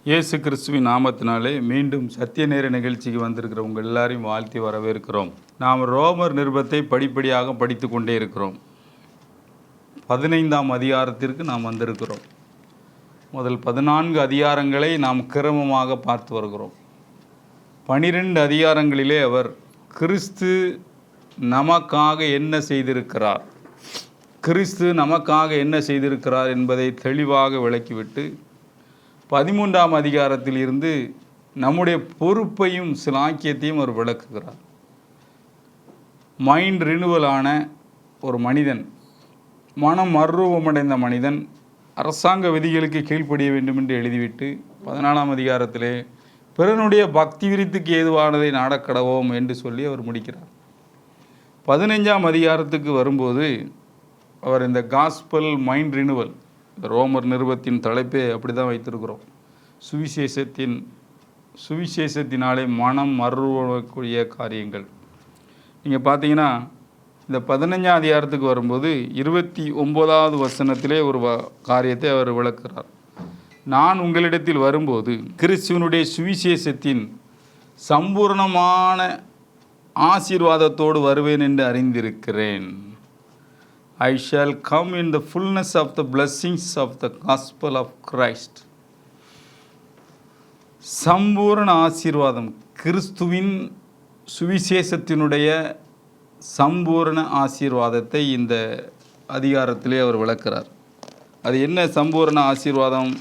இயேசு கிறிஸ்துவின் நாமத்தினாலே மீண்டும் சத்திய நேர நிகழ்ச்சிக்கு வந்திருக்கிற உங்கள் எல்லாரையும் வாழ்த்தி வரவேற்கிறோம். நாம் ரோமர் நிருபத்தை படிப்படியாக படித்து கொண்டே இருக்கிறோம். 15ஆம் அதிகாரத்திற்கு நாம் வந்திருக்கிறோம். முதல் 14 அதிகாரங்களை நாம் கிரமமாக பார்த்து வருகிறோம். 12 அதிகாரங்களிலே அவர் கிறிஸ்து நமக்காக என்ன செய்திருக்கிறார், கிறிஸ்து நமக்காக என்ன செய்திருக்கிறார் என்பதை தெளிவாக விளக்கிவிட்டு 13ஆம் அதிகாரத்தில் இருந்து நம்முடைய பொறுப்பையும் சிலாக்கியத்தையும் அவர் விளக்குகிறார். மைண்ட் ரினுவலான ஒரு மனிதன், மனம் மறுரூபமடைந்த மனிதன் அரசாங்க விதிகளுக்கு கீழ்ப்படிய வேண்டும் என்று எழுதிவிட்டு 14ஆம் அதிகாரத்திலே பிறனுடைய பக்தி விருத்திக்கு ஏதுவானதை நாடக்கடவோம் என்று சொல்லி அவர் முடிக்கிறார். 15ஆம் அதிகாரத்துக்கு வரும்போது அவர் இந்த காஸ்பல் மைண்ட் ரினுவல், ரோமர் நிருபத்தின் தலைப்பே அப்படி தான் வைத்திருக்கிறோம். சுவிசேஷத்தினாலே மனம் மறுரூபக்கூடிய காரியங்கள். நீங்கள் பார்த்தீங்கன்னா இந்த 15ஆம் அதிகாரத்துக்கு வரும்போது 29வது வசனத்திலே ஒரு காரியத்தை அவர் விளக்குகிறார். நான் உங்களிடத்தில் வரும்போது கிறிஸ்துவனுடைய சுவிசேஷத்தின் சம்பூர்ணமான ஆசீர்வாதத்தோடு வருவேன் என்று அறிந்திருக்கிறேன். I shall come in the fullness of the blessings of the gospel of Christ. சம்பூர்ண ஆசீர்வாதம், கிறிஸ்துவின் சுவிசேஷத்தினுடைய சம்பூர்ண ஆசீர்வாதத்தை இந்த அதிகாரத்திலே அவர் விளக்குறார். அது என்ன சம்பூர்ண ஆசீர்வாதம்?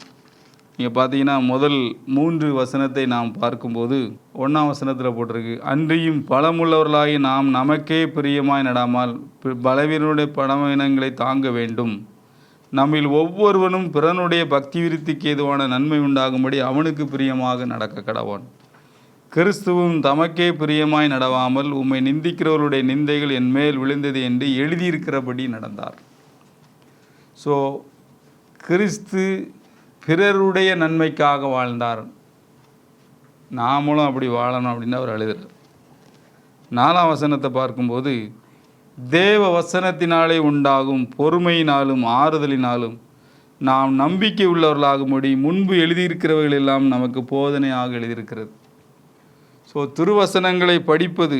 நீங்கள் பார்த்தீங்கன்னா முதல் 3 வசனத்தை நாம் பார்க்கும்போது 1ஆம் வசனத்தில் போட்டிருக்கு, அன்றியும் பலமுள்ளவர்களாகி நாம் நமக்கே பிரியமாய் நடாமல் பலவீனருடைய பலவீனங்களை தாங்க வேண்டும். நம்மில் ஒவ்வொருவனும் பிறனுடைய பக்தி விருத்திக்கு ஏதுவான நன்மை உண்டாகும்படி அவனுக்கு பிரியமாக நடக்க கடவான். கிறிஸ்துவும் தமக்கே பிரியமாய் நடவாமல் உம்மை நிந்திக்கிறவருடைய நிந்தைகள் என் மேல் விழுந்தது என்று எழுதியிருக்கிறபடி நடந்தார். ஸோ கிறிஸ்து பிறருடைய நன்மைக்காக வாழ்ந்தார். நாமளும் அப்படி வாழணும் அப்படின்னு அவர் எழுதுகிறார். 4ஆம் வசனத்தை பார்க்கும்போது தேவ வசனத்தினாலே உண்டாகும் பொறுமையினாலும் ஆறுதலினாலும் நாம் நம்பிக்கை உள்ளவர்களாகும்படி முன்பு எழுதியிருக்கிறவர்கள் எல்லாம் நமக்கு போதனையாக எழுதியிருக்கிறது. ஸோ திருவசனங்களை படிப்பது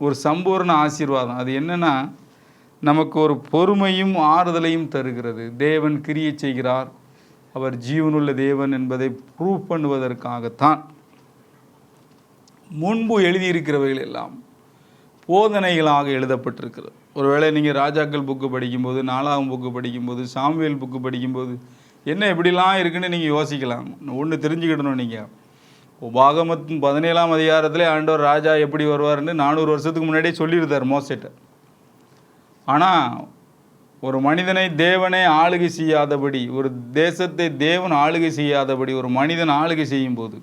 ஒரு சம்பூர்ண ஆசீர்வாதம். அது என்னென்னா, நமக்கு ஒரு பொறுமையும் ஆறுதலையும் தருகிறது. தேவன் கிரியை செய்கிறார், அவர் ஜீவனுள்ள தேவன் என்பதை ப்ரூவ் பண்ணுவதற்காகத்தான் முன்பு எழுதியிருக்கிறவைகள் எல்லாம் போதனைகளாக எழுதப்பட்டிருக்கிறது. ஒருவேளை நீங்கள் ராஜாக்கள் புக்கு படிக்கும்போது, 4ஆம் புக்கு படிக்கும்போது, சாமுவேல் புக்கு படிக்கும்போது என்ன எப்படிலாம் இருக்குன்னு நீங்கள் யோசிக்கலாம். ஒன்று தெரிஞ்சுக்கிடணும். நீங்கள் உபாகமத்தின் 17ஆம் அதிகாரத்திலே ஆண்டவர் ராஜா எப்படி வருவார்னு 400 வருஷத்துக்கு முன்னாடியே சொல்லியிருந்தார் மோசேட்ட. ஆனால் ஒரு மனிதனை தேவனே ஆளுகை செய்யாதபடி, ஒரு தேசத்தை தேவன் ஆளுகை செய்யாதபடி ஒரு மனிதன் ஆளுகை செய்யும்போது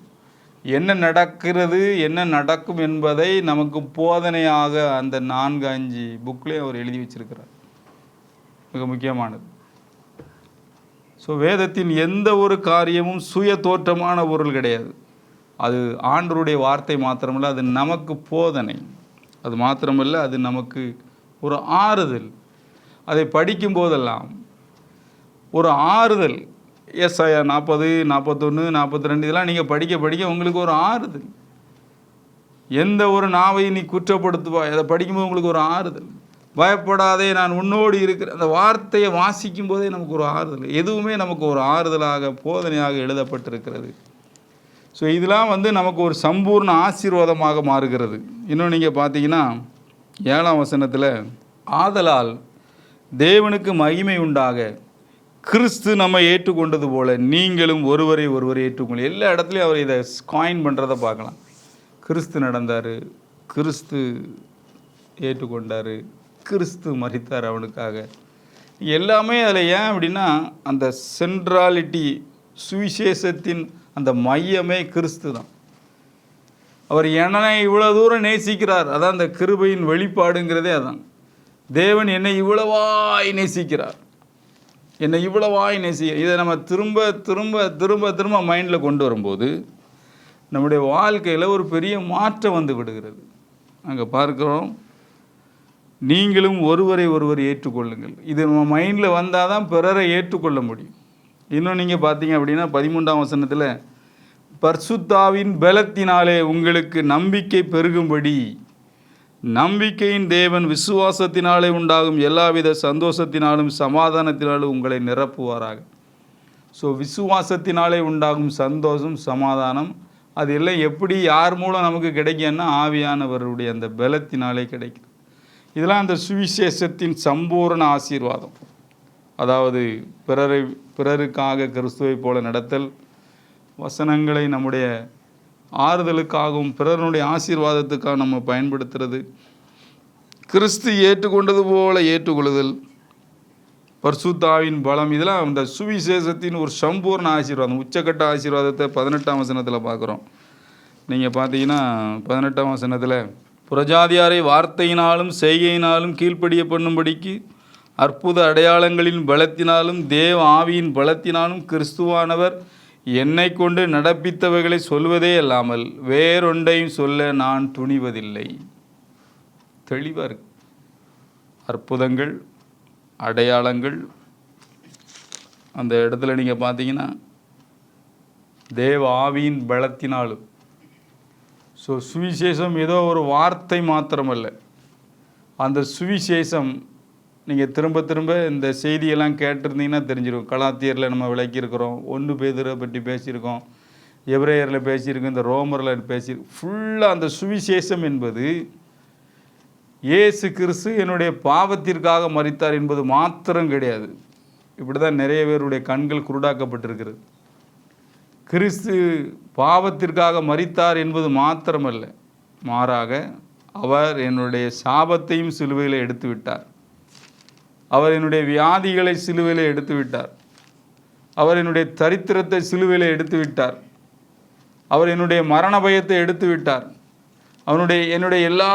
என்ன நடக்கிறது, என்ன நடக்கும் என்பதை நமக்கு போதனையாக அந்த 4-5 புக்லேயே அவர் எழுதி வச்சிருக்கிறார். மிக முக்கியமானது. ஸோ வேதத்தின் எந்த ஒரு காரியமும் சுய தோற்றமான பொருள் கிடையாது. அது ஆண்டவருடைய வார்த்தை மாத்திரமல்ல, அது நமக்கு போதனை. அது மாத்திரமல்ல, அது நமக்கு ஒரு ஆறுதல். அதை படிக்கும் போதெல்லாம் ஒரு ஆறுதல். ஏசாயா 40, 41, 42 இதெல்லாம் நீங்கள் படிக்க உங்களுக்கு ஒரு ஆறுதல். எந்த ஒரு நாவையும் நீ குற்றப்படுத்துவாய், அதை படிக்கும்போது உங்களுக்கு ஒரு ஆறுதல். பயப்படாதே, நான் உன்னோடு இருக்கிற அந்த வார்த்தையை வாசிக்கும் போதே நமக்கு ஒரு ஆறுதல். எதுவுமே நமக்கு ஒரு ஆறுதலாக போதனையாக எழுதப்பட்டிருக்கிறது. ஸோ இதெல்லாம் நமக்கு ஒரு சம்பூர்ண ஆசீர்வாதமாக மாறுகிறது. இன்னும் நீங்கள் பார்த்தீங்கன்னா 7ஆம் வசனத்தில், ஆதலால் தேவனுக்கு மகிமை உண்டாக கிறிஸ்து நம்ம ஏற்றுக்கொண்டது போல நீங்களும் ஒருவரை ஏற்றுக்கொள்ள. எல்லா இடத்துலையும் அவர் இதை காயின் பண்ணுறதை பார்க்கலாம். கிறிஸ்து நடந்தார், கிறிஸ்து ஏற்றுக்கொண்டார், கிறிஸ்து மரித்தார் அவனுக்காக. எல்லாமே அதில் ஏன் அப்படின்னா, அந்த சென்ட்ராலிட்டி, சுவிசேஷத்தின் அந்த மையமே கிறிஸ்து தான். அவர் என்னை இவ்வளோ தூரம் நேசிக்கிறார். அதான் அந்த கிருபையின் வெளிப்பாடுங்கிறதே அதான். தேவன் என்னை இவ்வளவாய் நேசிக்கிறார், என்னை இவ்வளவாய் இதை நம்ம திரும்ப திரும்ப திரும்ப திரும்ப மைண்டில் கொண்டு வரும்போது நம்முடைய வாழ்க்கையில் ஒரு பெரிய மாற்றம் வந்து விடுகிறது. அங்கே பார்க்குறோம், நீங்களும் ஒருவரை ஏற்றுக்கொள்ளுங்கள். இது நம்ம மைண்டில் வந்தால் தான் பிறரை ஏற்றுக்கொள்ள முடியும். இன்னும் நீங்கள் பார்த்தீங்க அப்படின்னா 13ஆம் வசனத்தில் பரிசுத்தாவின் பலத்தினாலே உங்களுக்கு நம்பிக்கை பெருகும்படி நம்பிக்கையின் தேவன் விசுவாசத்தினாலே உண்டாகும் எல்லாவித சந்தோஷத்தினாலும் சமாதானத்தினாலும் உங்களை நிரப்புவாராக. ஸோ விசுவாசத்தினாலே உண்டாகும் சந்தோஷம், சமாதானம், அது எல்லாம் எப்படி யார் மூலம் நமக்கு கிடைக்குன்னா ஆவியானவருடைய அந்த பலத்தினாலே கிடைக்கும். இதெல்லாம் அந்த சுவிசேஷத்தின் சம்பூர்ண ஆசீர்வாதம். அதாவது பிறருக்காக கிறிஸ்துவை போல நடத்தல், வசனங்களை நம்முடைய ஆறுதலுக்காகவும் பிறருடைய ஆசீர்வாதத்துக்காக நம்ம பயன்படுத்துறது, கிறிஸ்து ஏற்றுக்கொண்டது போல ஏற்றுக்கொள்ளுதல், பரிசுத்தாவின் பலம், இதெல்லாம் அந்த சுவிசேஷத்தின் ஒரு சம்பூர்ண ஆசீர்வாதம். உச்சக்கட்ட ஆசீர்வாதத்தை 18ஆம் வசனத்தில் பார்க்குறோம். நீங்கள் பார்த்தீங்கன்னா 18ஆம் வசனத்தில் புறஜாதியாரை வார்த்தையினாலும் செய்கையினாலும் கீழ்ப்படிய பண்ணும்படிக்கு அற்புத அடையாளங்களின் பலத்தினாலும் தேவ ஆவியின் பலத்தினாலும் கிறிஸ்துவானவர் என்னை கொண்டு நடப்பித்தவைகளை சொல்வதே அல்லாமல் வேறொன்றையும் சொல்ல நான் துணிவதில்லை. தெளிவாக இருக்கு. அற்புதங்கள், அடையாளங்கள், அந்த இடத்துல நீங்கள் பார்த்தீங்கன்னா தேவ ஆவியின் பலத்தினாலும். ஸோ சுவிசேஷம் ஏதோ ஒரு வார்த்தை மாத்திரமல்ல. அந்த சுவிசேஷம் நீங்கள் திரும்ப திரும்ப இந்த செய்தியெல்லாம் கேட்டிருந்தீங்கன்னா தெரிஞ்சிடும். கலாத்தியரில் நம்ம விளக்கியிருக்கிறோம், 1 பேதுரை பற்றி பேசியிருக்கோம், எபிரேயரில் பேசியிருக்கோம், இந்த ரோமரில் பேசியிருக்கோம். ஃபுல்லாக அந்த சுவிசேஷம் என்பது இயேசு கிறிஸ்து என்னுடைய பாவத்திற்காக மரித்தார் என்பது மாத்திரம் கிடையாது. இப்படி தான் நிறைய பேருடைய கண்கள் குருடாக்கப்பட்டிருக்கிறது. கிறிஸ்து பாவத்திற்காக மரித்தார் என்பது மாத்திரமல்ல, மாறாக அவர் என்னுடைய சாபத்தையும் சிலுவையில் எடுத்து விட்டார். அவர் என்னுடைய வியாதிகளை சிலுவையில் எடுத்து விட்டார். அவர் என்னுடைய தரித்திரத்தை சிலுவையில் எடுத்து விட்டார். அவர் என்னுடைய மரண பயத்தை எடுத்து விட்டார். என்னுடைய எல்லா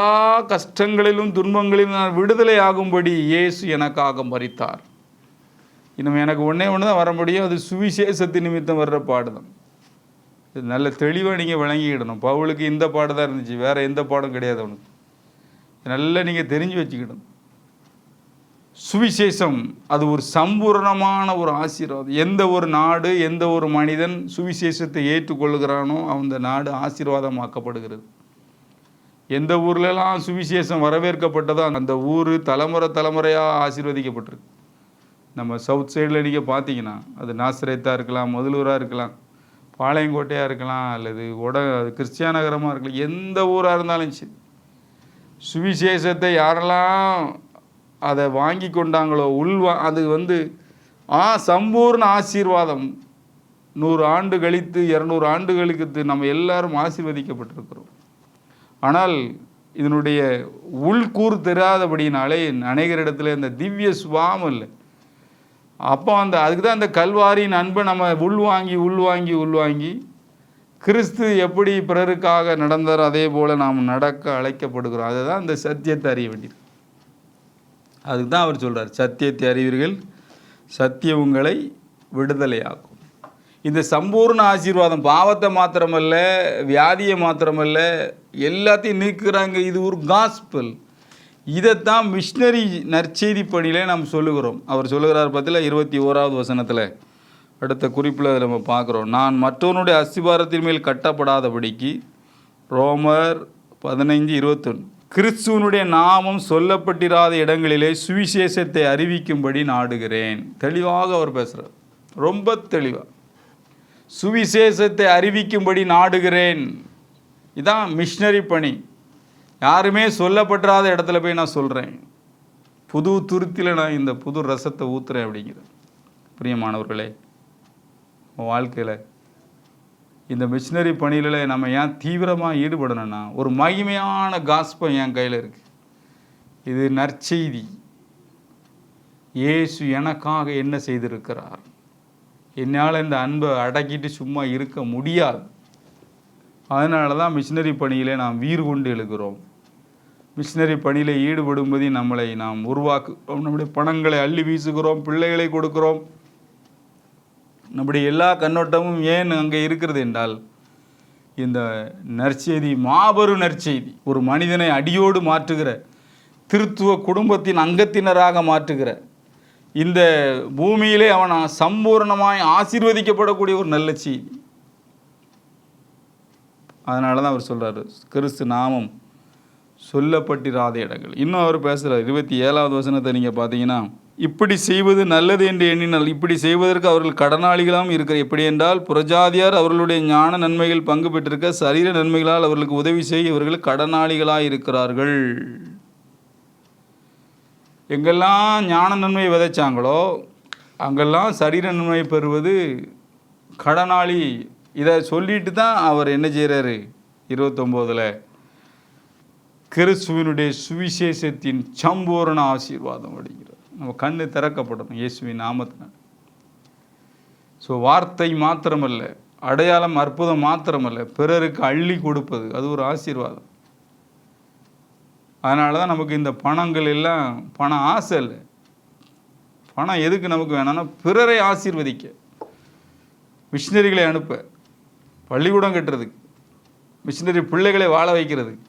கஷ்டங்களிலும் துன்பங்களிலும் நான் விடுதலை ஆகும்படி இயேசு எனக்காக மரித்தார். இன்னும் எனக்கு ஒன்றே தான் வர முடியும், அது சுவிசேஷத்தின் நிமித்தம் வர்ற பாடுதான். இது நல்ல தெளிவாக நீங்கள் விளங்கிக்கிடணும். பவுலுக்கு இந்த பாடு தான் இருந்துச்சு, வேறு எந்த பாடும் கிடையாது அவனுக்கு. நல்லா நீங்கள் தெரிஞ்சு வச்சுக்கிடணும். சுவிசேஷம் அது ஒரு சம்பூர்ணமான ஒரு ஆசீர்வாதம். எந்த ஒரு நாடு, எந்த ஒரு மனிதன் சுவிசேஷத்தை ஏற்றுக்கொள்கிறானோ அந்த நாடு ஆசீர்வாதமாக்கப்படுகிறது. எந்த ஊர்லலாம் சுவிசேஷம் வரவேற்கப்பட்டதோ அந்த ஊர் தலைமுறையாக ஆசீர்வதிக்கப்பட்டிருக்கு. நம்ம சவுத் சைடில் நீங்கள் பார்த்தீங்கன்னா அது நாசரேத்தாக இருக்கலாம், முதலூராக இருக்கலாம், பாளையங்கோட்டையாக இருக்கலாம், அல்லது கிறிஸ்டியா நகரமாக இருக்கலாம், எந்த ஊராக இருந்தாலும் சரி, சுவிசேஷத்தை யாரெல்லாம் அதை வாங்கி கொண்டாங்களோ அது சம்பூர்ண ஆசீர்வாதம். 100 ஆண்டு கழித்து 200 ஆண்டு கழித்து நம்ம எல்லாரும் ஆசீர்வதிக்கப்பட்டிருக்கிறோம். ஆனால் இதனுடைய உள்கூறு தெரியாதபடினாலே அநேகர் இடத்துல இந்த திவ்ய சுபாவம் இல்லை. அப்போ அதுக்கு தான் அந்த கல்வாரியின் அன்பை நம்ம உள்வாங்கி கிறிஸ்து எப்படி பிறருக்காக நடந்தாரோ அதே போல் நாம் நடக்க அழைக்கப்படுகிறோம். அதுதான் இந்த சத்தியத்தை அறிய வேண்டியது. அதுக்கு தான் அவர் சொல்கிறார், சத்தியத்தை அறிவீர்கள், சத்தியம் உங்களை விடுதலையாக்கும். இந்த சம்பூர்ண ஆசீர்வாதம் பாவத்தை மாத்திரமல்ல, வியாதியை மாத்திரமல்ல, எல்லாத்தையும் நீக்குறாங்க. இது ஒரு காஸ்பல். இதைத்தான் மிஷினரி நற்செய்தி பணியிலே நாம் சொல்லுகிறோம். அவர் சொல்லுகிறார் பார்த்தீங்களா 21வது வசனத்தில், அடுத்த குறிப்பில் அதை நம்ம பார்க்குறோம். நான் மற்றவனுடைய அஸ்திபாரத்தின் மேல் கட்டப்படாதபடிக்கு, ரோமர் 15:21, கிறிஸ்துவனுடைய நாமம் சொல்லப்பட்டிராத இடங்களிலே சுவிசேஷத்தை அறிவிக்கும்படி நாடுகிறேன். தெளிவாக அவர் பேசுகிறார், ரொம்ப தெளிவாக. சுவிசேஷத்தை அறிவிக்கும்படி நாடுகிறேன். இதான் மிஷினரி பணி. யாருமே சொல்லப்படாத இடத்துல போய் நான் சொல்கிறேன், புது துருத்தியில் நான் இந்த புது ரசத்தை ஊற்றுறேன் அப்படிங்கிறது. பிரியமானவர்களே, வாழ்க்கையில் இந்த மிஷினரி பணியில் நம்ம ஏன் தீவிரமாக ஈடுபடணும்னா, ஒரு மகிமையான காஸ்பல் என் கையில் இருக்குது. இது நற்செய்தி. இயேசு எனக்காக என்ன செய்திருக்கிறார். என்னால் இந்த அன்பை அடக்கிட்டு சும்மா இருக்க முடியாது. அதனால தான் மிஷினரி பணியிலே நாம் வீறு கொண்டு எழுகிறோம். மிஷினரி பணியில் ஈடுபடும்போது நம்மளை நாம் உருவாக்குகிறோம். நம்முடைய பணங்களை அள்ளி வீசுகிறோம், பிள்ளைகளை கொடுக்கிறோம். நம்முடைய எல்லா கண்ணோட்டமும் ஏன் அங்கே இருக்கிறது என்றால், இந்த நற்செய்தி மாபெரும் நற்செய்தி. ஒரு மனிதனை அடியோடு மாற்றுகிற, திருத்துவ குடும்பத்தின் அங்கத்தினராக மாற்றுகிற, இந்த பூமியிலே அவன் சம்பூர்ணமாய் ஆசீர்வதிக்கப்படக்கூடிய ஒரு நல்ல செய்தி. அதனால தான் அவர் சொல்கிறாரு, கிறிஸ்து நாமம் சொல்லப்பட்டிராத இடங்கள். இன்னும் அவர் பேசுகிறார். 27வது வசனத்தை நீங்கள் பார்த்தீங்கன்னா, இப்படி செய்வது நல்லது என்று எண்ணினால் இப்படி செய்வதற்கு அவர்கள் கடனாளிகளாம் இருக்கிற. எப்படி என்றால், புறஜாதியார் அவர்களுடைய ஞான நன்மைகள் பங்கு பெற்றிருக்க சரீர நன்மைகளால் அவர்களுக்கு உதவி செய்ய இவர்கள் கடனாளிகளாக இருக்கிறார்கள். எங்கெல்லாம் ஞான நன்மை விதைச்சாங்களோ அங்கெல்லாம் சரீர நன்மை பெறுவது கடனாளி. இதை சொல்லிட்டு தான் அவர் என்ன செய்கிறாரு, 29ல் கிறிஸ்துவினுடைய சுவிசேஷத்தின் சம்பூரண ஆசீர்வாதம் அப்படிங்கிறார். நம்ம கண்ணு திறக்கப்படணும் இயேசுவின் நாமத்தினால். ஸோ வார்த்தை மாத்திரமல்ல, அடையாளம் அற்புதம் மாத்திரமல்ல, பிறருக்கு அள்ளி கொடுப்பது அது ஒரு ஆசீர்வாதம். அதனால தான் நமக்கு இந்த பணங்கள் எல்லாம் பணம் ஆசை இல்லை. பணம் எதுக்கு நமக்கு வேணும்னா பிறரை ஆசீர்வதிக்க, மிஷினரிகளை அனுப்ப, பள்ளிக்கூடம் கட்டுறதுக்கு, மிஷினரி பிள்ளைகளை வாழ வைக்கிறதுக்கு,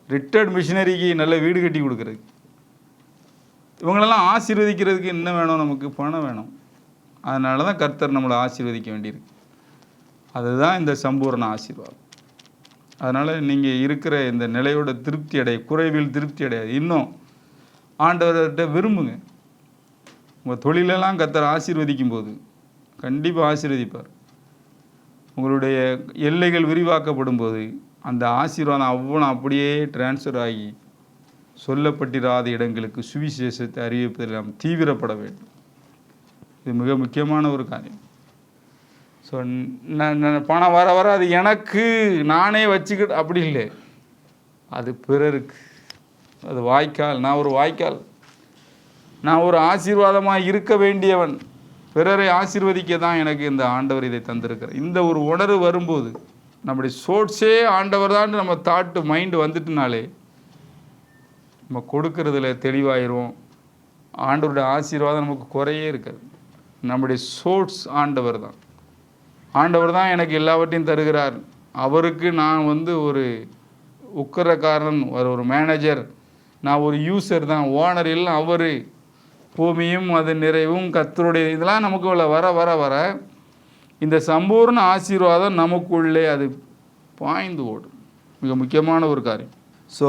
ரிட்டையர்ட் மிஷினரிக்கு நல்ல வீடு கட்டி கொடுக்கறதுக்கு. இவங்களெல்லாம் ஆசீர்வதிக்கிறதுக்கு என்ன வேணும், நமக்கு பணம் வேணும். அதனால தான் கர்த்தர் நம்மளை ஆசீர்வதிக்க வேண்டியிருக்கு. அதுதான் இந்த சம்பூர்ண ஆசீர்வாதம். அதனால் நீங்கள் இருக்கிற இந்த நிலையோட திருப்தி அடைய, குறைவில் திருப்தி அடையாது. இன்னும் ஆண்டவர்கிட்ட விரும்புங்க. உங்கள் தொழிலெல்லாம் கர்த்தர் ஆசீர்வதிக்கும் போது கண்டிப்பாக ஆசீர்வதிப்பார். உங்களுடைய எல்லைகள் விரிவாக்கப்படும் போது அந்த ஆசீர்வாதம் அவ்வளோ அப்படியே டிரான்ஸ்ஃபர் ஆகி சொல்லப்பட்டிராத இடங்களுக்கு சுவிசேஷத்தை அறிவிப்பதில் நாம் தீவிரப்பட வேண்டும். இது மிக முக்கியமான ஒரு காரியம். ஸோ பணம் வர வர அது எனக்கு நானே வச்சுக்கிட்டு அப்படி இல்லை, அது பிறருக்கு. அது வாய்க்கால். நான் ஒரு வாய்க்கால், நான் ஒரு ஆசீர்வாதமாக இருக்க வேண்டியவன். பிறரை ஆசீர்வதிக்க தான் எனக்கு இந்த ஆண்டவர் இதை தந்திருக்கிறார். இந்த ஒரு உணர்வு வரும்போது நம்முடைய சோர்ஸே ஆண்டவர் தான் நம்ம தாட்டு மைண்டு வந்துட்டுனாலே நம்ம கொடுக்கறதுல தெளிவாயிரும். ஆண்டவருடைய ஆசீர்வாதம் நமக்கு குறையே இருக்காது. நம்முடைய சோர்ஸ் ஆண்டவர் தான். ஆண்டவர் தான் எனக்கு எல்லாவற்றையும் தருகிறார். அவருக்கு நான் ஒரு உக்கரக்காரன், ஒரு மேனேஜர், நான் ஒரு யூசர் தான், ஓனர் இல்லை. அவர் பூமியும் அது நிறைவும் கர்த்தருடைய இதெல்லாம் நமக்குள்ள வர வர வர இந்த சம்பூர்ண ஆசீர்வாதம் நமக்குள்ளே அது பாய்ந்து ஓடும். மிக முக்கியமான ஒரு காரியம். ஸோ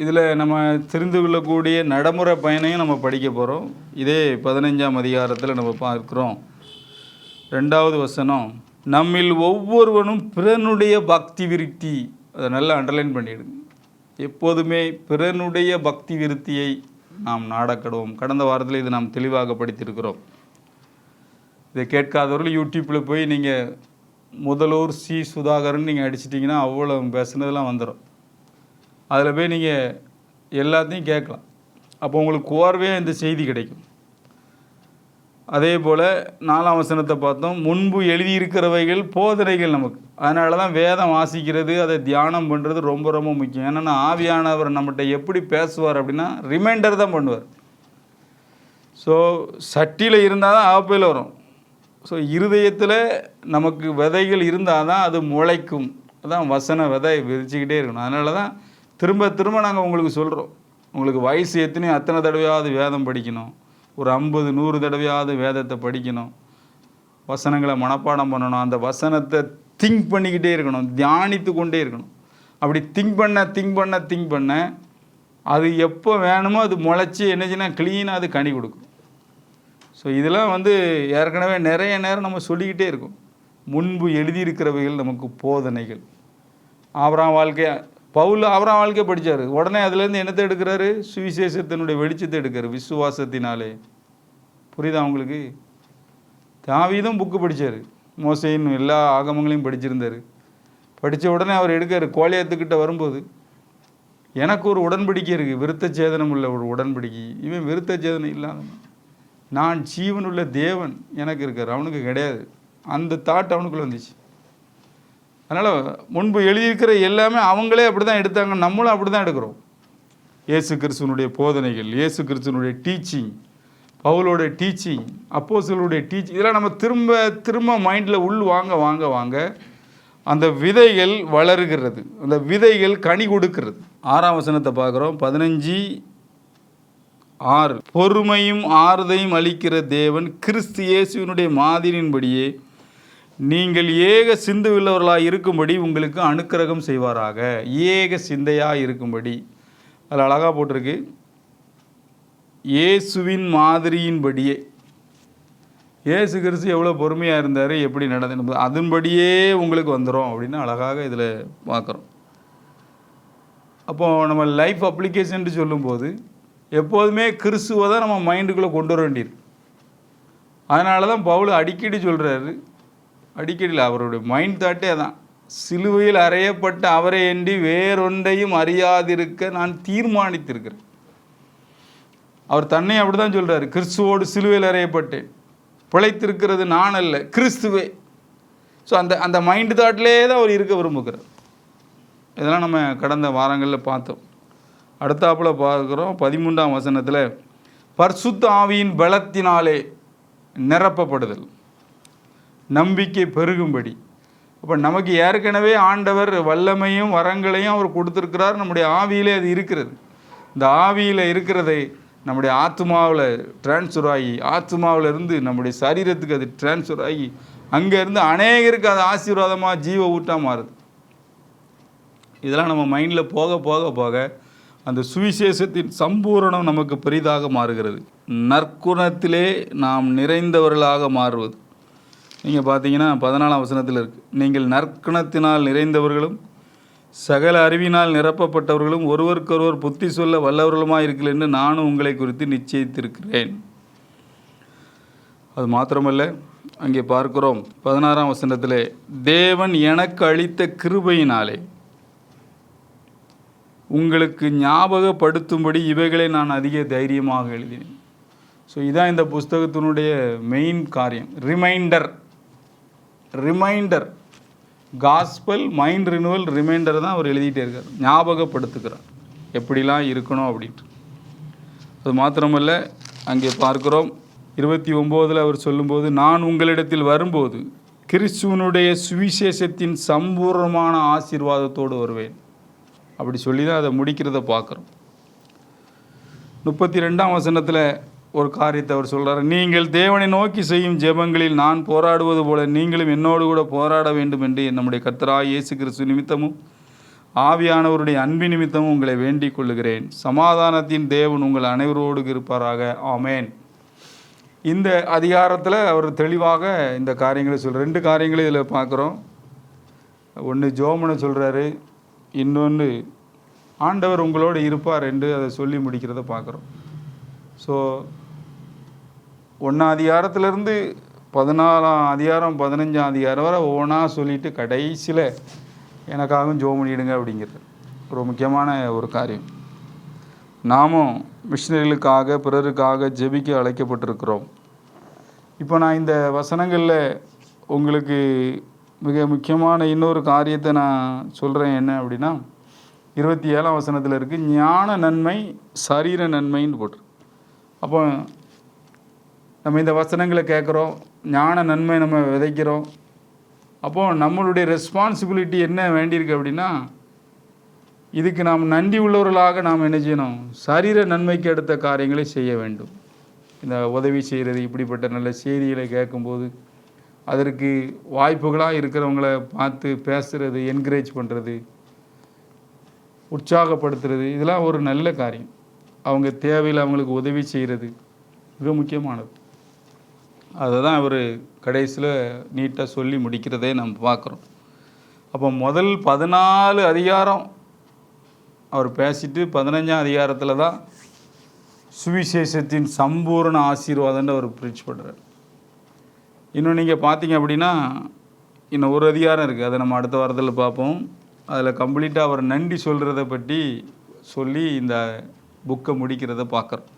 இதில் நம்ம தெரிந்து கொள்ளக்கூடிய நடைமுறை பயனையும் நம்ம படிக்க போகிறோம். இதே 15ஆம் அதிகாரத்தில் நம்ம பார்க்குறோம். 2வது வசனம், நம்மில் ஒவ்வொருவனும் பிறனுடைய பக்தி விருத்தி. அதை நல்லா அண்டர்லைன் பண்ணிவிடுங்க. எப்போதுமே பிறனுடைய பக்தி விருத்தியை நாம் நாடக்கடுவோம். கடந்த வாரத்தில் இதை நாம் தெளிவாக படித்திருக்கிறோம். இதை கேட்காதவர்கள் யூடியூப்பில் போய் நீங்கள் முதலூர் சி சுதாகரன் நீங்கள் அடிச்சிட்டிங்கன்னா அவ்வளோ பேசுனதெல்லாம் வந்துடும். அதில் போய் நீங்கள் எல்லாத்தையும் கேட்கலாம். அப்போ உங்களுக்கு கோர்வையாக இந்த செய்தி கிடைக்கும். அதே போல் 4ஆம் வசனத்தை பார்த்தோம். முன்பு எழுதியிருக்கிறவைகள் போதனைகள் நமக்கு. அதனால தான் வேதம் வாசிக்கிறது, அதை தியானம் பண்ணுறது ரொம்ப ரொம்ப முக்கியம். ஏன்னா ஆவியானவர் நம்மகிட்ட எப்படி பேசுவார் அப்படின்னா ரிமைண்டர் தான் பண்ணுவார். ஸோ சட்டியில் இருந்தால் தான் ஆப்பையில் வரும். ஸோ இருதயத்தில் நமக்கு விதைகள் இருந்தால் தான் அது முளைக்கும். அதான் வசன விதை விதைச்சிக்கிட்டே இருக்கணும். அதனால தான் திரும்ப திரும்ப நாங்கள் உங்களுக்கு சொல்கிறோம். உங்களுக்கு வயசு எத்தனையோ அத்தனை தடவையாவது வேதம் படிக்கணும். ஒரு 50-100 தடவையாவது வேதத்தை படிக்கணும். வசனங்களை மனப்பாடம் பண்ணணும். அந்த வசனத்தை திங்க் பண்ணிக்கிட்டே இருக்கணும், தியானித்து கொண்டே இருக்கணும். அப்படி திங்க் பண்ண அது எப்போ வேணுமோ அது முளைச்சி என்னச்சுன்னா க்ளீனாக அது கனி கொடுக்கும். ஸோ இதெல்லாம் ஏற்கனவே நிறைய நேரம் நம்ம சொல்லிக்கிட்டே இருக்கோம். முன்பு எழுதியிருக்கிறவைகள் நமக்கு போதனைகள். ஆபிரகாம் வாழ்க்கையை ஆபிரகாம் வாழ்க்கையை படித்தார். உடனே அதுலேருந்து என்னத்தை எடுக்கிறாரு? சுவிசேஷத்தினுடைய வெளிச்சத்தை எடுக்கிறார் விசுவாசத்தினாலே. புரியுதா உங்களுக்கு? தாவீதும் புக்கு படித்தார். மோசேயின் எல்லா ஆகமங்களையும் படிச்சிருந்தார். படித்த உடனே அவர் எடுக்கார். கோலியாத்துக்கிட்ட வரும்போது எனக்கு ஒரு உடன்படிக்கை இருக்குது, விருத்த சேதனம் உள்ள ஒரு உடன்படிக்கை. இவன் விருத்த சேதனம் இல்லாதவன், நான் ஜீவனுள்ள தேவன் எனக்கு இருக்கார், அவனுக்கு கிடையாது. அந்த தாட் அவனுக்குள்ளே வந்துச்சு. அதனால் முன்பு எழுதியிருக்கிற எல்லாமே அவங்களே அப்படி தான் எடுத்தாங்க, நம்மளும் அப்படி தான் எடுக்கிறோம். இயேசு கிறிஸ்துவனுடைய போதனைகள், இயேசு கிறிஸ்துவனுடைய டீச்சிங், பவுலோட டீச்சிங், அப்போஸ்தலருடைய டீச்சிங், இதெல்லாம் நம்ம திரும்ப மைண்டில் வாங்க அந்த விதைகள் வளருகிறது, அந்த விதைகள் கனி கொடுக்கிறது. 6ஆம் வசனத்தை பார்க்குறோம். 15, 6 பொறுமையும் ஆறுதலையும் அளிக்கிற தேவன் கிறிஸ்து இயேசுவினுடைய மாதிரியின்படியே நீங்கள் ஏக சிந்தையுள்ளவர்களாக இருக்கும்படி உங்களுக்கு அனுக்கிரகம் செய்வாராக. ஏக சிந்தையாக இருக்கும்படி, அதில் அழகாக போட்டிருக்கு, இயேசுவின் மாதிரியின்படியே. இயேசு கிறிஸ்து எவ்வளோ பொறுமையாக இருந்தார், எப்படி நடந்தது, அதன்படியே உங்களுக்கு வந்துடும் அப்படின்னு அழகாக இதில் பார்க்குறோம். அப்போது நம்ம லைஃப் அப்ளிகேஷன் சொல்லும்போது எப்போதுமே கிறிஸ்துவை தான் நம்ம மைண்டுக்குள்ளே கொண்டு வர வேண்டியிருக்கு. அதனால தான் பவுல் அடிக்கடி சொல்கிறாரு, அடிக்கடியில் அவருடைய மைண்ட் தாட்டே தான், சிலுவையில் அறையப்பட்ட அவரை அன்றி வேறொன்றையும் அறியாதிருக்க நான் தீர்மானித்திருக்கிறேன். அவர் தன்னை அப்படி தான் சொல்கிறார், கிறிஸ்துவோடு சிலுவையில் அறையப்பட்டேன், பிழைத்திருக்கிறது நான் அல்ல கிறிஸ்துவே. ஸோ அந்த மைண்டு தாட்டிலே தான் அவர் இருக்க விரும்புகிறார். இதெல்லாம் நம்ம கடந்த வாரங்களில் பார்த்தோம். அடுத்தாப்புல பார்க்குறோம் 13ஆம் வசனத்தில், பரிசுத்த ஆவியின் பலத்தினாலே நிரப்பப்படுதல், நம்பிக்கை பெருகும்படி. அப்போ நமக்கு ஏற்கனவே ஆண்டவர் வல்லமையும் வரங்களையும் அவர் கொடுத்துருக்கிறார், நம்முடைய ஆவியிலே அது இருக்கிறது. இந்த ஆவியில் இருக்கிறதை நம்முடைய ஆத்மாவில் டிரான்ஸ்ஃபர் ஆகி, ஆத்மாவில் இருந்து நம்முடைய சரீரத்துக்கு அது டிரான்ஸ்ஃபர் ஆகி, அங்கேருந்து அநேகருக்கு அது ஆசீர்வாதமாக ஜீவ ஊட்டாக மாறுது. இதெல்லாம் நம்ம மைண்டில் போக போக போக அந்த சுவிசேஷத்தின் சம்பூரணம் நமக்கு பெரிதாக மாறுகிறது. நற்குணத்திலே நாம் நிறைந்தவர்களாக மாறுவது. நீங்கள் பார்த்தீங்கன்னா 14ஆம் வசனத்தில் இருக்குது, நீங்கள் நற்குணத்தினால் நிறைந்தவர்களும் சகல அறிவினால் நிரப்பப்பட்டவர்களும் ஒருவருக்கொருவர் புத்தி சொல்ல வல்லவர்களுமாக இருக்கிறீர்கள் என்று நானும் உங்களை குறித்து நிச்சயித்திருக்கிறேன். அது மாத்திரமல்ல, அங்கே பார்க்கிறோம் 16ஆம் வசனத்தில், தேவன் எனக்கு அளித்த கிருபையினாலே உங்களுக்கு ஞாபகப்படுத்தும்படி இவைகளை நான் அதிக தைரியமாக எழுதினேன். ஸோ இதான் இந்த புஸ்தகத்தினுடைய மெயின் காரியம். Reminder gospel mind renewal reminder தான் அவர் எழுதிட்டே இருக்கார், ஞாபகப்படுத்துகிறார் எப்படிலாம் இருக்கணும் அப்படின்ட்டு. அது மாத்திரமல்ல, அங்கே பார்க்கிறோம் 29 அவர் சொல்லும்போது, நான் உங்களிடத்தில் வரும்போது கிறிஸ்துவனுடைய சுவிசேஷத்தின் சம்பூர்ணமான ஆசீர்வாதத்தோடு வருவேன் அப்படி சொல்லி தான் அதை முடிக்கிறத பார்க்குறோம். 32ஆம் வசனத்தில் ஒரு காரியத்தை அவர் சொல்கிறார், நீங்கள் தேவனை நோக்கி செய்யும் ஜெபங்களில் நான் போராடுவது போல நீங்களும் என்னோடு கூட போராட வேண்டும் என்று நம்முடைய கர்த்தராகிய இயேசு கிறிஸ்து நிமித்தமும் ஆவியானவருடைய அன்பின் நிமித்தமும் உங்களை வேண்டிக் கொள்ளுகிறேன். சமாதானத்தின் தேவன் உங்கள் அனைவரோடு இருப்பாராக. ஆமேன். இந்த அதிகாரத்தில் அவர் தெளிவாக இந்த காரியங்களை சொல்கிறார். 2 காரியங்களை இதில் பார்க்குறோம். ஒன்று ஜோமனை சொல்கிறாரு, இன்னொன்று ஆண்டவர் உங்களோடு இருப்பார் என்று அதை சொல்லி முடிக்கிறத பார்க்குறோம். ஸோ 1ஆம் அதிகாரத்திலேருந்து 14ஆம் அதிகாரம் 15ஆம் அதிகாரம் வரை ஒவ்வொன்றா சொல்லிவிட்டு கடைசியில் எனக்காகவும் ஜெபம் பண்ணிடுங்க அப்படிங்கிறது ஒரு முக்கியமான ஒரு காரியம். நாமும் மிஷினரிகளுக்காக பிறருக்காக ஜெபிக்க அழைக்கப்பட்டிருக்கிறோம். இப்போ நான் இந்த வசனங்களில் உங்களுக்கு மிக முக்கியமான இன்னொரு காரியத்தை நான் சொல்கிறேன். என்ன அப்படின்னா, 27ஆம் வசனத்தில் இருக்குது, ஞான நன்மை சரீர நன்மைன்னு போட்டு. அப்போ நம்ம இந்த வசனங்களை கேட்குறோம், ஞான நன்மை நம்ம விதைக்கிறோம். அப்போது நம்மளுடைய ரெஸ்பான்சிபிலிட்டி என்ன வேண்டியிருக்கு அப்படின்னா, இதுக்கு நாம் நன்றி உள்ளவர்களாக நாம் என்ன செய்யணும், சரீர நன்மைக்கு அடுத்த காரியங்களை செய்ய வேண்டும். இந்த உதவி செய்கிறது, இப்படிப்பட்ட நல்ல செய்திகளை கேட்கும்போது அதற்கு வாய்ப்புகளாக இருக்கிறவங்கள பார்த்து பேசுகிறது, என்கரேஜ் பண்ணுறது, உற்சாகப்படுத்துறது, இதெல்லாம் ஒரு நல்ல காரியம். அவங்க தேவையில் அவங்களுக்கு உதவி செய்கிறது மிக முக்கியமானது. அதை தான் அவர் கடைசியில் நீட்டாக சொல்லி முடிக்கிறதே நம்ம பார்க்குறோம். அப்போ முதல் 14 அதிகாரம் அவர் பேசிட்டு 15ஆம் அதிகாரத்தில் தான் சுவிசேஷத்தின் சம்பூர்ண ஆசீர்வாதம்னு அவர் ப்ரீச் பண்ணுறார். இன்னும் நீங்கள் பார்த்தீங்க அப்படின்னா இன்னும் ஒரு அதிகாரம் இருக்குது, அதை நம்ம அடுத்த வாரத்தில் பார்ப்போம். அதில் கம்ப்ளீட்டாக அவர் நன்றி சொல்கிறத பற்றி சொல்லி இந்த புக்கை முடிக்கிறத பார்க்குறோம்.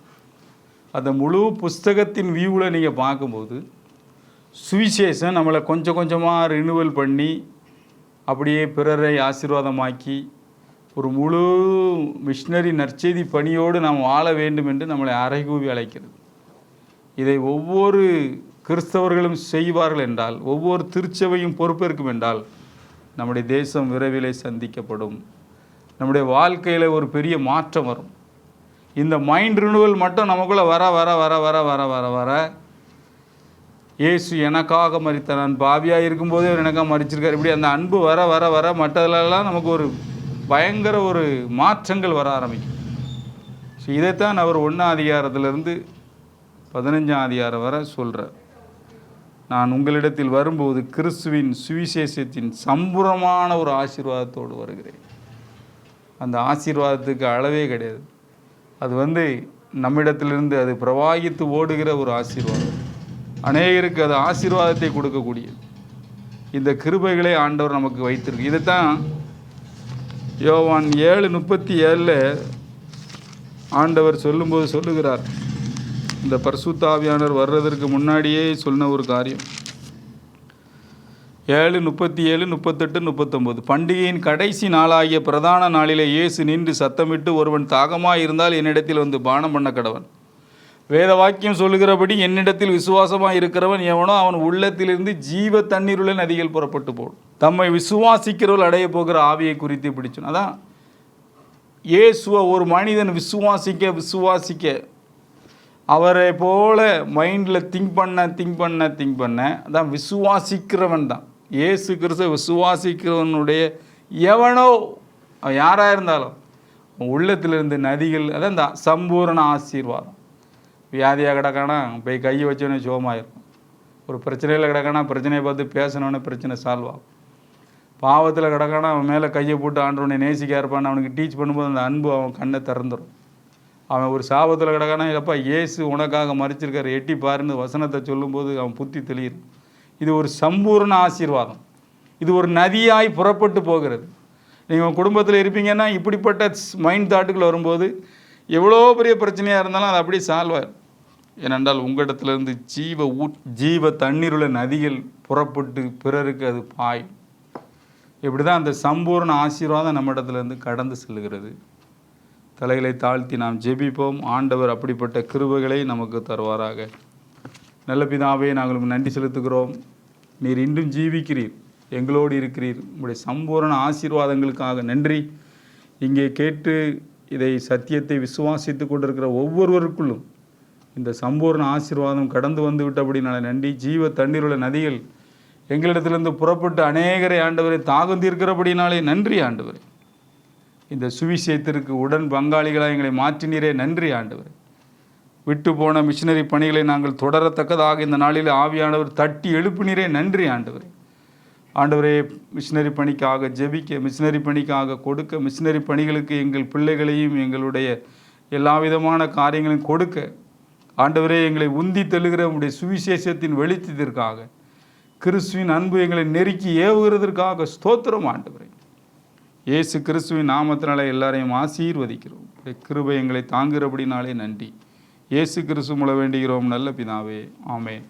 அந்த முழு புஸ்தகத்தின் வியூவில் நீங்கள் பார்க்கும்போது சுவிசேஷம் நம்மளை கொஞ்சம் கொஞ்சமாக ரினுவல் பண்ணி அப்படியே பிறரை ஆசீர்வாதமாக்கி ஒரு முழு மிஷினரி நற்செய்தி பணியோடு நாம் வாழ வேண்டும் என்று நம்மளை அறைகூவி அழைக்கிறது. இதை ஒவ்வொரு கிறிஸ்தவர்களும் செய்வார்கள் என்றால், ஒவ்வொரு திருச்சபையும் பொறுப்பேற்கும் என்றால், நம்முடைய தேசம் விரைவிலே சந்திக்கப்படும். நம்முடைய வாழ்க்கையில் ஒரு பெரிய மாற்றம் வரும். இந்த மைண்ட் ரினுவல் மட்டும் நமக்குள்ளே வர வர வர வர வர வர வர இயேசு எனக்காக மரித்தார், நான் பாவியாக இருக்கும்போதே அவர் எனக்காக மரிச்சிருக்கார், இப்படி அந்த அன்பு வர வர வர மற்றதுலலாம் நமக்கு ஒரு பயங்கர ஒரு மாற்றங்கள் வர ஆரம்பிக்கும். ஸோ இதைத்தான் அவர் 1ஆம் அதிகாரத்திலிருந்து 15ஆம் அதிகாரம் வரை சொல்கிறார். நான் உங்களிடத்தில் வரும்போது கிறிஸ்துவின் சுவிசேஷத்தின் சம்பூர்ணமான ஒரு ஆசீர்வாதத்தோடு வருகிறேன். அந்த ஆசீர்வாதத்துக்கு அளவே கிடையாது. அது நம்மிடத்திலிருந்து அது பிரவாகித்து ஓடுகிற ஒரு ஆசீர்வாதம். அநேகருக்கு அது ஆசீர்வாதத்தை கொடுக்கக்கூடியது. இந்த கிருபைகளை ஆண்டவர் நமக்கு வைத்திருக்கு. இதைத்தான் யோவான் 7:37 ஆண்டவர் சொல்லும்போது சொல்லுகிறார். இந்த பரிசுத்த ஆவியானவர் வர்றதற்கு முன்னாடியே சொன்ன ஒரு காரியம். 7:37, 38, 39. பண்டிகையின் கடைசி நாளாகிய பிரதான நாளிலே இயேசு நின்று சத்தமிட்டு, ஒருவன் தாகமாக இருந்தால் என்னிடத்தில் வந்து பானம் பண்ண கடவன். வேத வாக்கியம் சொல்லுகிறபடி என்னிடத்தில் விசுவாசமாக இருக்கிறவன் எவனோ அவன் உள்ளத்திலிருந்து ஜீவ தண்ணீருள்ள நதிகள் புறப்பட்டு போடும். தம்மை விசுவாசிக்கிறவர்கள் அடைய போகிற ஆவியை குறித்து பிடிச்சோம். அதான் இயேசுவை ஒரு மனிதன் விசுவாசிக்க அவரை போல மைண்டில் திங்க் பண்ண அதான் விசுவாசிக்கிறவன் தான். இயேசு கிறிஸ்துவ விசுவாசிக்கிறவனுடைய எவனோ யாராக இருந்தாலும் உள்ளத்திலிருந்து நதிகள், அதான் இந்த சம்பூரண ஆசீர்வாதம். வியாதியாக கிடக்கானா போய் கையை வச்சோன்னே சுகமாயிருக்கும். ஒரு பிரச்சனையில் கிடக்கானா பிரச்சனையை பார்த்து பேசினோன்னே பிரச்சனை சால்வ் ஆகும். பாவத்தில் கிடக்கானா அவன் மேலே கையை போட்டு ஆண்டவனை நேசிக்க இருப்பான்னு அவனுக்கு டீச் பண்ணும்போது அந்த அன்பு அவன் கண்ணை திறந்துடும். அவன் ஒரு சாபத்தில் கிடக்கானா, எப்பா இயேசு உனக்காக மறிச்சிருக்கார் எட்டி பாருன்னு வசனத்தை சொல்லும்போது அவன் புத்தி தெளியுது. இது ஒரு சம்பூர்ண ஆசீர்வாதம். இது ஒரு நதியாய் புறப்பட்டு போகிறது. நீங்கள் குடும்பத்தில் இருப்பீங்கன்னா இப்படிப்பட்ட மைண்ட் தாட்டுகள் வரும்போது எவ்வளோ பெரிய பிரச்சனையாக இருந்தாலும் அது அப்படியே சால்வ் ஆகும். ஏனென்றால் உங்களிடத்துலேருந்து ஜீவ தண்ணீருள்ள நதிகள் புறப்பட்டு பிறருக்கு அது பாயும். இப்படி தான் அந்த சம்பூர்ண ஆசீர்வாதம் நம்ம இடத்துலேருந்து கடந்து செல்கிறது. தலைகளை தாழ்த்தி நாம் ஜெபிப்போம். ஆண்டவர் அப்படிப்பட்ட கிருபைகளை நமக்கு தருவாராக. நல்ல பிதாவே, நாங்கள் நன்றி செலுத்துகிறோம். நீர் இன்றும் ஜீவிக்கிறீர், எங்களோடு இருக்கிறீர். உங்களுடைய சம்பூர்ண ஆசீர்வாதங்களுக்காக நன்றி. இங்கே கேட்டு இதை சத்தியத்தை விசுவாசித்து கொண்டிருக்கிற ஒவ்வொருவருக்குள்ளும் இந்த சம்பூர்ண ஆசீர்வாதம் கடந்து வந்து விட்டபடினால நன்றி. ஜீவ தண்ணீருள்ள நதிகள் எங்களிடத்திலிருந்து புறப்பட்டு அநேகரை ஆண்டவரை தாகந்திருக்கிறபடினாலே நன்றி ஆண்டவரே. இந்த சுவிசேஷத்திற்கு உடன் பங்காளிகளாக எங்களை மாற்றினீரே நன்றி ஆண்டவரே. விட்டு போன மிஷினரி பணிகளை நாங்கள் தொடரத்தக்கதாக இந்த நாளில் ஆவியானவர் தட்டி எழுப்பினீரே நன்றி ஆண்டவரே. ஆண்டவரே, மிஷினரி பணிக்காக ஜெபிக்க, மிஷினரி பணிக்காக கொடுக்க, மிஷினரி பணிகளுக்கு எங்கள் பிள்ளைகளையும் எங்களுடைய எல்லா விதமான காரியங்களையும் கொடுக்க ஆண்டவரே எங்களை உந்தி தள்ளுகிற உங்களுடைய சுவிசேஷத்தின் வெளிச்சத்திற்காக, கிறிஸ்துவின் அன்பு எங்களை நெருக்கி ஏவுகிறதற்காக ஸ்தோத்திரம் ஆண்டவரே. இயேசு கிறிஸ்துவின் நாமத்தினாலே எல்லாரையும் ஆசீர்வதிக்கிறோம். கிருபை எங்களை தாங்குகிறபடினாலே நன்றி. இயேசு கிறிஸ்து மூலம் வேண்டுகிறோம் நல்ல பிதாவே, ஆமென்.